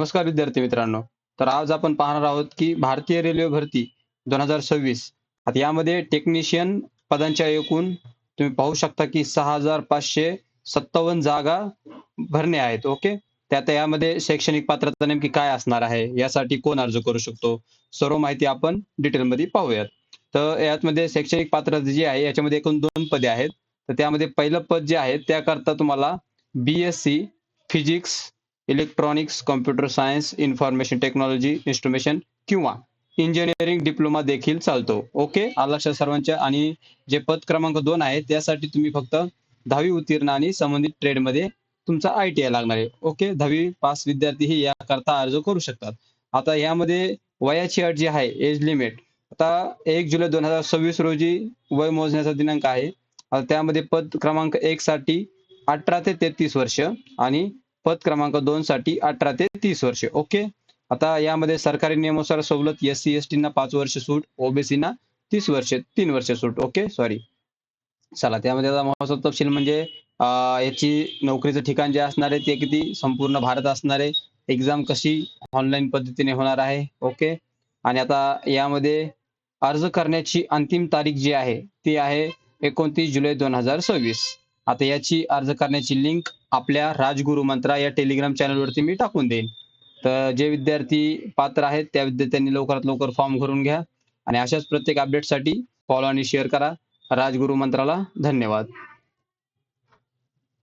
नमस्कार विद्यार्थी मित्रांनो. तर आज आपण पाहणार आहोत की भारतीय रेल्वे भरती 2026. आता यामध्ये टेक्निशियन पदांच्या एकूण तुम्ही पाहू शकता की 6,557 जागा भरणे आहेत. ओके. त्यात यामध्ये शैक्षणिक पात्रता नेमकी काय असणार आहे? यासाठी कोण अर्ज करू शकतो? सर्व माहिती आपण डिटेलमध्ये पाहूयात. तर यामध्ये शैक्षणिक पात्रता जी आहे याच्यामध्ये एकूण 2 पदे आहेत. तर त्यामध्ये पहिलं पद जे आहे त्याकरता तुम्हाला BSc physics electronics, computer science, information technology, इन्स्ट्रुमेशन किंवा इंजिनिअरिंग डिप्लोमा देखील चालतो. ओके. आलं लक्षात सर्वांच्या. आणि जे पद क्रमांक 2 आहे त्यासाठी तुम्ही फक्त 10वी उत्तीर्ण आणि संबंधित ट्रेडमध्ये तुमचा ITI लागणार आहे. ओके. 10वी पास विद्यार्थीही याकरता अर्ज करू शकतात. आता यामध्ये वयाची अट जी आहे एज लिमिट, आता 1 जुलै 2026 रोजी वय मोजण्याचा दिनांक आहे. त्यामध्ये पद क्रमांक 1 साठी 18 ते 33 वर्ष आणि पद क्रमांक 2 साठी 18 ते 30 वर्षे. ओके. आता यामध्ये सरकारी नियमानुसार सवलत SC-ST ना 5 वर्ष सूट, OBC ना 30 वर्षे 3 वर्ष सूट. ओके. सॉरी. चला त्यामध्ये आता महत्त्वाचा तपशील म्हणजे याची नोकरीचं ठिकाण जे असणार आहे ते किती संपूर्ण भारत असणार आहे. एक्झाम कशी ऑनलाईन पद्धतीने होणार आहे. ओके. आणि आता यामध्ये अर्ज करण्याची अंतिम तारीख जी आहे ती आहे 29 जुलै 2026. आता याची अर्ज करण्याची लिंक आपल्या राजगुरू मंत्रा या टेलिग्राम चॅनलवरती मी टाकून देईन. तर जे विद्यार्थी पात्र आहेत त्या विद्यार्थ्यांनी लवकरात लवकर फॉर्म भरून घ्या आणि अशाच प्रत्येक अपडेटसाठी फॉलो आणि शेअर करा. राजगुरू मंत्राला धन्यवाद.